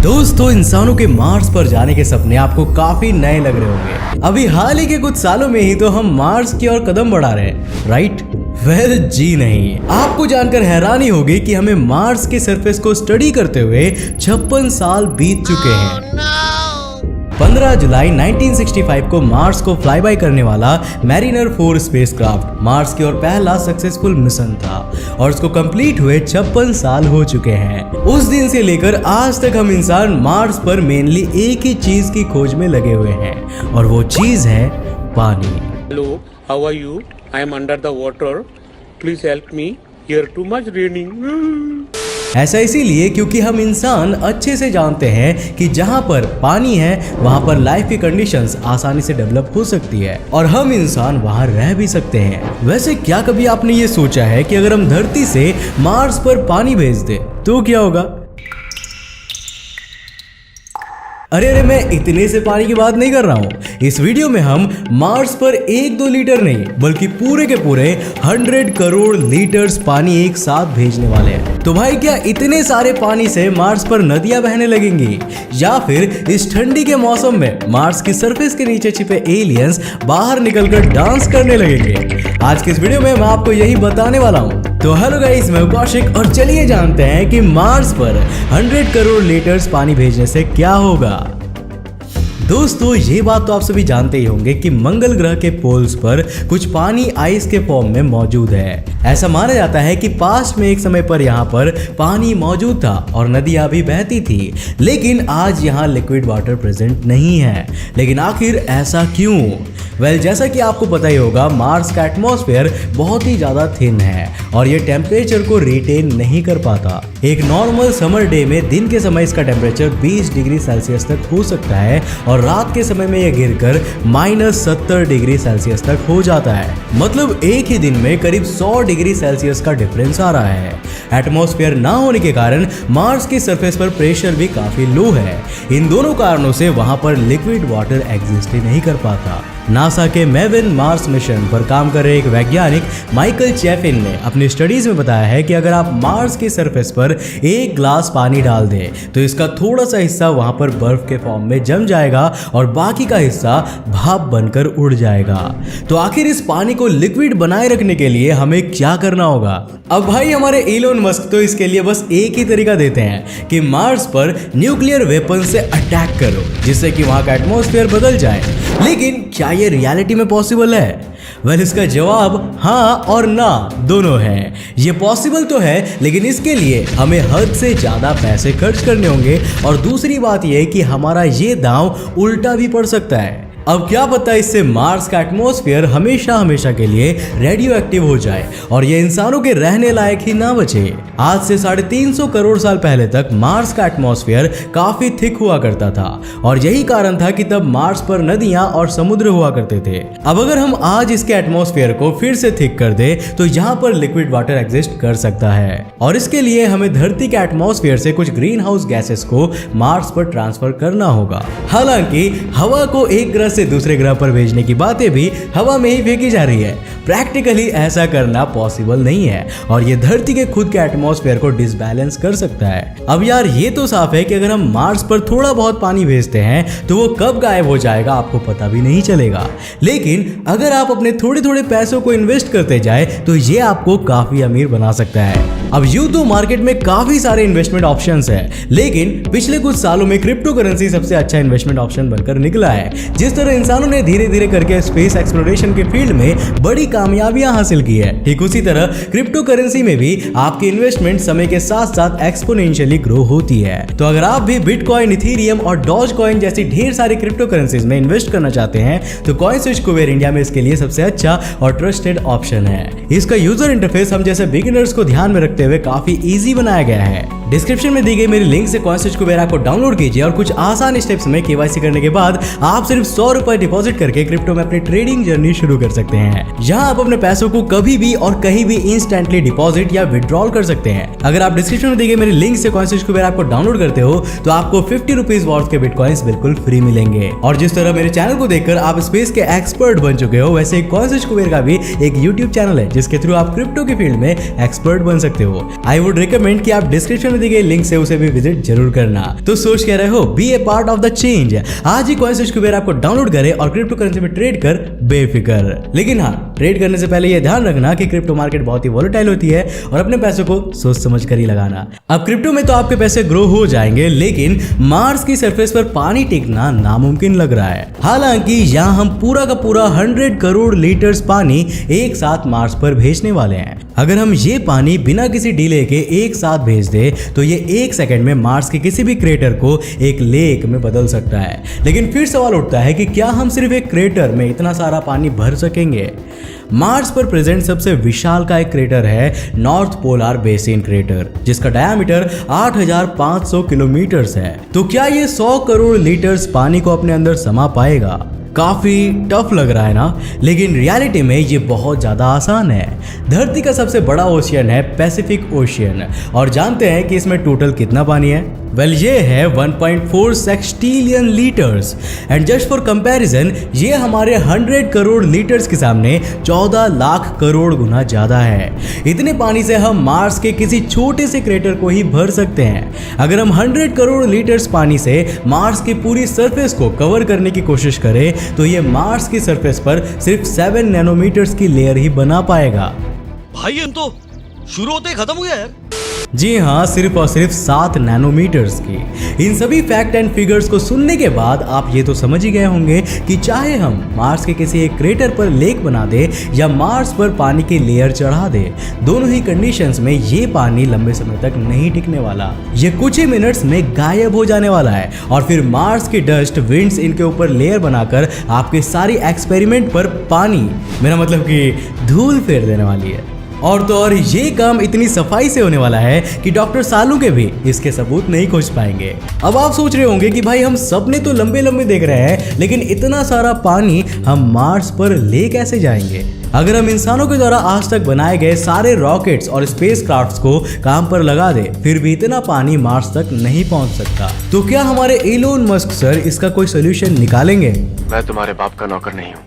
दोस्तों, इंसानों के मार्स पर जाने के सपने आपको काफी नए लग रहे होंगे। अभी हाल ही के कुछ सालों में ही तो हम मार्स की ओर कदम बढ़ा रहे हैं, राइट? वेल जी नहीं। आपको जानकर हैरानी होगी कि हमें मार्स के सरफेस को स्टडी करते हुए 56 साल बीत चुके हैं। 15 जुलाई 1965 को मार्स को फ्लाई बाय करने वाला मैरिनर 4 स्पेसक्राफ्ट मार्स की ओर पहला सक्सेसफुल मिशन था और उसको कंप्लीट हुए 56 साल हो चुके हैं। उस दिन से लेकर आज तक हम इंसान मार्स पर मेनली एक ही चीज की खोज में लगे हुए हैं और वो चीज है पानी। Hello, how are you? I am under the water. Please help me. Here too much raining. ऐसा इसीलिए क्योंकि हम इंसान अच्छे से जानते हैं कि जहाँ पर पानी है वहाँ पर लाइफ की कंडीशंस आसानी से डेवलप हो सकती है और हम इंसान वहाँ रह भी सकते हैं। वैसे क्या कभी आपने ये सोचा है कि अगर हम धरती से मार्स पर पानी भेज दें तो क्या होगा? अरे मैं इतने से पानी की बात नहीं कर रहा हूँ। इस वीडियो में हम मार्स पर 1-2 लीटर नहीं बल्कि पूरे के पूरे 100 करोड़ लीटर्स पानी एक साथ भेजने वाले हैं। तो भाई क्या इतने सारे पानी से मार्स पर नदियां बहने लगेंगी या फिर इस ठंडी के मौसम में मार्स की सरफेस के नीचे छिपे एलियंस बाहर निकलकर डांस करने लगेंगे? आज के इस वीडियो में मैं आपको यही बताने वाला हूँ। तो हेलो गाइस, मैं कौशिक और चलिए जानते हैं कि मार्स पर 100 करोड़ लीटर्स पानी भेजने से क्या होगा। दोस्तों, ये बात तो आप सभी जानते ही होंगे कि मंगल ग्रह के पोल्स पर कुछ पानी आइस के फॉर्म में मौजूद है। ऐसा माना जाता है कि पास्ट में एक समय पर यहाँ पर पानी मौजूद था और नदियाँ भी बहती थी, लेकिन आज यहाँ लिक्विड वाटर प्रेजेंट नहीं है। लेकिन आखिर ऐसा क्यों? वेल, जैसा कि आपको पता ही होगा, मार्स का एटमॉस्फेयर बहुत ही ज़्यादा थिन है और ये टेम्परेचर को रिटेन नहीं कर पाता। एक नॉर्मल समर डे में दिन के समय इसका टेम्परेचर 20 डिग्री सेल्सियस तक हो सकता है और रात के समय में यह गिरकर -70 डिग्री सेल्सियस तक हो जाता है। मतलब एक ही दिन में करीब 100 डिग्री सेल्सियस का डिफरेंस आ रहा है। एटमॉस्फेयर ना होने के कारण मार्स की सरफेस पर प्रेशर भी काफी लो है। इन दोनों कारणों से वहां पर लिक्विड वाटर एग्जिस्ट ही नहीं कर पाता। नासा के मेविन मार्स मिशन पर काम कर रहे एक वैज्ञानिक माइकल चैफिन ने अपनी स्टडीज में बताया है कि अगर आप मार्स की सरफेस पर 1 ग्लास पानी डाल दें तो इसका थोड़ा सा हिस्सा वहां पर बर्फ के फॉर्म में जम जाएगा और बाकी का हिस्सा भाप बनकर उड़ जाएगा। तो आखिर इस पानी को लिक्विड बनाए रखने के लिए हमें क्या करना होगा? अब भाई हमारे इलोन मस्क तो इसके लिए बस एक ही तरीका देते हैं कि मार्स पर न्यूक्लियर वेपन से अटैक करो जिससे कि वहां का एटमॉस्फेयर बदल जाए। लेकिन क्या ये रियलिटी में पॉसिबल है? वेल, इसका जवाब हाँ और ना दोनों है। ये पॉसिबल तो है, लेकिन इसके लिए हमें हद से ज्यादा पैसे खर्च करने होंगे और दूसरी बात यह कि हमारा ये दांव उल्टा भी पड़ सकता है। अब क्या पता इससे मार्स का एटमॉस्फेयर हमेशा हमेशा के लिए रेडियो एक्टिव हो जाए और ये इंसानों के रहने लायक ही ना बचे। आज से 350 करोड़ साल पहले तक मार्स का एटमॉस्फेयर काफी थिक हुआ करता था और यही कारण था कि तब मार्स पर नदियां और समुद्र हुआ करते थे। अब अगर हम आज इसके एटमॉस्फेयर को फिर से थिक कर दे तो यहाँ पर लिक्विड वाटर एग्जिस्ट कर सकता है और इसके लिए हमें धरती के एटमॉस्फेयर से कुछ ग्रीन हाउस गैसेस को मार्स पर ट्रांसफर करना होगा। हालांकि हवा को एक ग्रह से दूसरे ग्रह पर भेजने की बातें भी हवा में ही फेंकी जा रही है। प्रैक्टिकली ऐसा करना पॉसिबल नहीं है और ये धरती के खुद के एटमॉस्फेयर को डिसबैलेंस कर सकता है। अब यार ये तो साफ है कि अगर हम मार्स पर थोड़ा बहुत पानी भेजते हैं तो वो कब गायब हो जाएगा आपको पता भी नहीं चलेगा। लेकिन अगर आप अपने थोड़े थोड़े पैसों को इन्वेस्ट करते जाए तो ये आपको काफी अमीर बना सकता है। अब यूं तो मार्केट में काफी सारे इन्वेस्टमेंट ऑप्शंस हैं, लेकिन पिछले कुछ सालों में क्रिप्टो करेंसी सबसे अच्छा इन्वेस्टमेंट ऑप्शन बनकर निकला है। जिस तरह इंसानों ने धीरे धीरे करके स्पेस एक्सप्लोरेशन के फील्ड में बड़ी कामयाबियां हासिल की है, ठीक उसी तरह क्रिप्टो करेंसी में भी आपकी इन्वेस्टमेंट समय के साथ साथ एक्सपोनेंशियली ग्रो होती है। तो अगर आप भी बिटकॉइन, इथेरियम और डॉज कॉइन जैसी ढेर सारी क्रिप्टो करेंसीज में इन्वेस्ट करना चाहते हैं तो कॉइनस्विच कुबेर इंडिया में इसके लिए सबसे अच्छा और ट्रस्टेड ऑप्शन है। इसका यूजर इंटरफेस हम जैसे बिगिनर्स को ध्यान में रखते हुए काफी इजी बनाया गया है। डिस्क्रिप्शन में दी गई मेरी लिंक से कॉइनस्विच कुबेर ऐप को डाउनलोड कीजिए और कुछ आसान स्टेप्स में केवाईसी करने के बाद आप सिर्फ 100 रुपए डिपॉजिट करके क्रिप्टो में अपनी ट्रेडिंग जर्नी शुरू कर सकते हैं। यहाँ आप अपने पैसों को कभी भी और कहीं भी इंस्टेंटली डिपॉजिट या विड्रॉल कर सकते हैं। अगर आप डिस्क्रिप्शन में दी गई मेरी लिंक से कॉइनस्विच कुबेर ऐप को डाउनलोड करते हो तो आपको 50 रुपीज वर्थ के बिटकॉइंस बिल्कुल फ्री मिलेंगे। और जिस तरह मेरे चैनल को देखकर आप स्पेस के एक्सपर्ट बन चुके हो, वैसे कॉइनस्विच कुबेर का भी एक यूट्यूब चैनल है जिसके थ्रू आप क्रिप्टो की फील्ड में एक्सपर्ट बन सकते हो। आई वुड रिकमेंड कि आप डिस्क्रिप्शन में दी गई लिंक से उसे भी विजिट जरूर करना। तो सोच कह रहे हो, be a part of the change. आज ही CoinSwitch ऐप को डाउनलोड करें और क्रिप्टो करेंसी में ट्रेड कर बेफिक्र। लेकिन हाँ, ट्रेड करने से पहले ये ध्यान रखना कि क्रिप्टो मार्केट बहुत ही वोलेटाइल होती है और अपने पैसों को सोच समझ कर ही लगाना। अब क्रिप्टो में तो आपके पैसे ग्रो हो जाएंगे, लेकिन मार्स की सरफेस पर पानी टिकना नामुमकिन लग रहा है। हालांकि यहाँ हम पूरा का पूरा 100 करोड़ लीटर्स पानी एक साथ मार्स पर भेजने वाले हैं। अगर हम ये पानी बिना किसी डिले के एक साथ भेज दे तो ये 1 सेकंड में मार्स के किसी भी क्रेटर को एक लेक में बदल सकता है। लेकिन फिर सवाल उठता है कि क्या हम सिर्फ एक क्रेटर में इतना सारा पानी भर सकेंगे? मार्स पर प्रेजेंट सबसे विशाल का एक क्रेटर है नॉर्थ पोलर बेसिन क्रेटर, जिसका डायमीटर 8500 किलोमीटर है। तो क्या ये 100 करोड़ लीटर्स पानी को अपने अंदर समा पाएगा? काफी टफ लग रहा है ना, लेकिन रियलिटी में ये बहुत ज्यादा आसान है। धरती का सबसे बड़ा ओशियन है पैसिफिक ओशियन, और जानते हैं कि इसमें टोटल कितना पानी है? वेल, ये है 1.4 sextillion litres. And just for comparison, ये हमारे 100 करोड़ लीटर्स के सामने 14 लाख करोड़ गुना ज्यादा है। इतने पानी से हम मार्स के किसी छोटे से क्रेटर को ही भर सकते हैं। अगर हम 100 करोड़ लीटर्स पानी से मार्स की पूरी सरफेस को कवर करने की कोशिश करें तो ये मार्स की सरफेस पर सिर्फ 7 नैनोमीटर्स की लेयर ही बना पाएगा। भाई हम तो शुरू होते ही खत्म हो गया यार। जी हाँ, सिर्फ और सिर्फ 7 नैनोमीटर्स की। इन सभी फैक्ट एंड फिगर्स को सुनने के बाद आप ये तो समझ ही गए होंगे कि चाहे हम मार्स के किसी एक क्रेटर पर लेक बना दे या मार्स पर पानी की लेयर चढ़ा दे, दोनों ही कंडीशंस में ये पानी लंबे समय तक नहीं टिकने वाला। ये कुछ ही मिनट्स में गायब हो जाने वाला है और फिर मार्स की डस्ट विंड्स इनके ऊपर लेयर बनाकर आपके सारी एक्सपेरिमेंट पर पानी, मेरा मतलब कि धूल फेर देने वाली है। और तो और ये काम इतनी सफाई से होने वाला है कि डॉक्टर सालों के भी इसके सबूत नहीं खोज पाएंगे। अब आप सोच रहे होंगे कि भाई हम सबने तो लंबे लंबे देख रहे हैं, लेकिन इतना सारा पानी हम मार्स पर ले कैसे जाएंगे? अगर हम इंसानों के द्वारा आज तक बनाए गए सारे रॉकेट्स और स्पेसक्राफ्ट्स को काम पर लगा दे, फिर भी इतना पानी मार्स तक नहीं पहुंच सकता। तो क्या हमारे इलोन मस्क सर इसका कोई सोल्यूशन निकालेंगे? मैं तुम्हारे बाप का नौकर नहीं हूँ।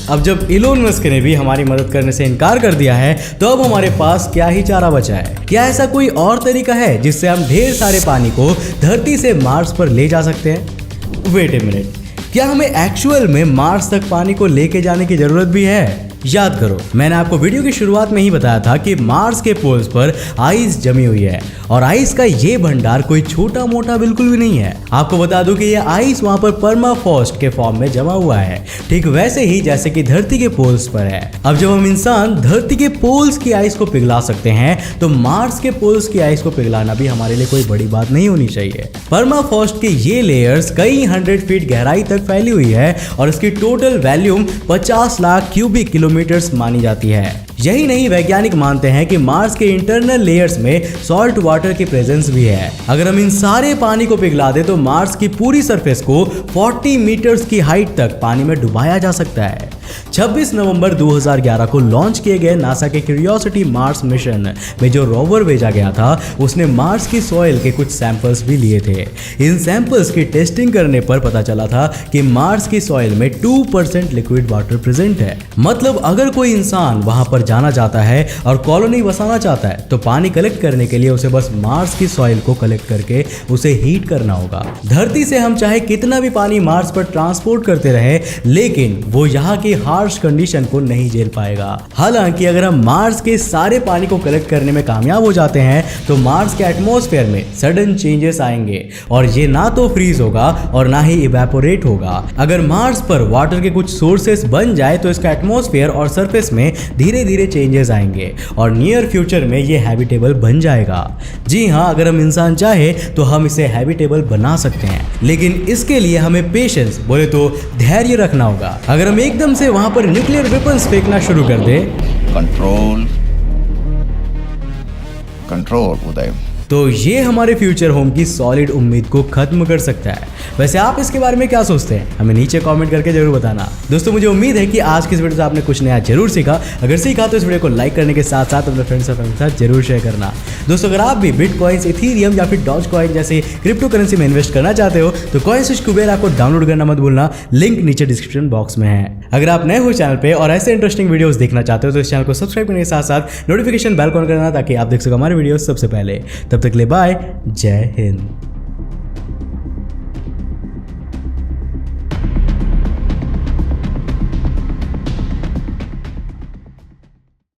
अब जब इलोन मस्क ने भी हमारी मदद करने से इनकार कर दिया है, तो अब हमारे पास क्या ही चारा बचा है? क्या ऐसा कोई और तरीका है जिससे हम ढेर सारे पानी को धरती से मार्स पर ले जा सकते हैं? वेट ए मिनट, क्या हमें एक्चुअल में मार्स तक पानी को लेके जाने की जरूरत भी है? याद करो, मैंने आपको वीडियो की शुरुआत में ही बताया था कि मार्स के पोल्स पर आइस जमी हुई है और आइस का ये भंडार कोई छोटा मोटा बिल्कुल भी नहीं है। आपको बता दूं कि ये आइस वहां पर परमाफ्रॉस्ट के फॉर्म में जमा हुआ है, ठीक वैसे ही जैसे कि धरती के पोल्स पर है। अब जब हम इंसान धरती के पोल्स की आइस को पिघला सकते हैं, तो मार्स के पोल्स की आइस को पिघलाना भी हमारे लिए कोई बड़ी बात नहीं होनी चाहिए। परमाफ्रॉस्ट के ये लेयर्स कई 100 फीट गहराई तक फैली हुई है और इसकी total volume 50 lakh cubic kilometres मानी जाती है। यही नहीं, वैज्ञानिक मानते हैं कि मार्स के इंटरनल लेयर्स में सॉल्ट वाटर की प्रेजेंस भी है। अगर हम इन सारे पानी को पिघला दे तो मार्स की पूरी सरफेस को 40 मीटर्स की हाइट तक पानी में डुबाया जा सकता है। 26 नवंबर 2011 को लॉन्च किए गए नासा के क्यूरियोसिटी मार्स मिशन में जो रोवर भेजा गया था, उसने मार्स की सॉइल के कुछ सैंपल्स भी लिए थे। इन सैंपल्स की टेस्टिंग करने पर पता चला था कि मार्स की सॉइल में 2% लिक्विड वाटर प्रेजेंट है। मतलब अगर कोई इंसान वहां पर जाना चाहता है और कॉलोनी बसाना चाहता है, तो पानी कलेक्ट करने के लिए उसे बस मार्स की सॉइल को कलेक्ट करके उसे हीट करना होगा। धरती से हम चाहे कितना भी पानी मार्स पर ट्रांसपोर्ट करते रहे, लेकिन वो यहाँ की हार्श कंडीशन को नहीं झेल पाएगा। हालांकि अगर हम मार्स के सारे पानी को कलेक्ट करने में कामयाब हो जाते हैं, तो मार्स के एटमॉस्फेयर में सडन चेंजेस आएंगे और ये ना तो फ्रीज होगा और ना ही इवेपोरेट होगा। अगर मार्स पर वाटर के कुछ सोर्सेस बन जाए, तो इसका एटमॉस्फेयर और सरफेस में धीरे धीरे चेंजेस आएंगे और नियर फ्यूचर में ये हैबिटेबल बन जाएगा। जी हाँ, अगर हम इंसान चाहे तो हम इसे हैबिटेबल बना सकते हैं, लेकिन इसके लिए हमें पेशेंस, बोले तो धैर्य रखना होगा। अगर हम एकदम से वहां पर न्यूक्लियर वेपन्स फेंकना शुरू कर दे, कंट्रोल उदय, तो ये हमारे फ्यूचर होम की सॉलिड उम्मीद को खत्म कर सकता है। वैसे आप इसके बारे में क्या सोचते हैं, हमें नीचे कमेंट करके जरूर बताना। दोस्तों मुझे उम्मीद है कि आज की इस वीडियो से आपने कुछ नया जरूर सीखा। अगर सीखा तो इस वीडियो को लाइक करने के साथ साथ अपने फ्रेंड्स और फैमिली के साथ जरूर शेयर करना। दोस्तों अगर आप भी बिटकॉइंस, इथीरियम या फिर डॉज कॉइन जैसे क्रिप्टो करेंसी में इन्वेस्ट करना चाहते हो तो कॉइनस्विच कुबेर को डाउनलोड करना मत भूलना, लिंक नीचे डिस्क्रिप्शन बॉक्स में है। अगर आप नए हो चैनल पे और ऐसे इंटरेस्टिंग वीडियोस देखना चाहते हो तो इस चैनल को सब्सक्राइब करने के साथ साथ नोटिफिकेशन बेल ऑन करना ताकि आप देख सको हमारे वीडियोस सबसे पहले। तब तक के लिए बाय, जय हिंद।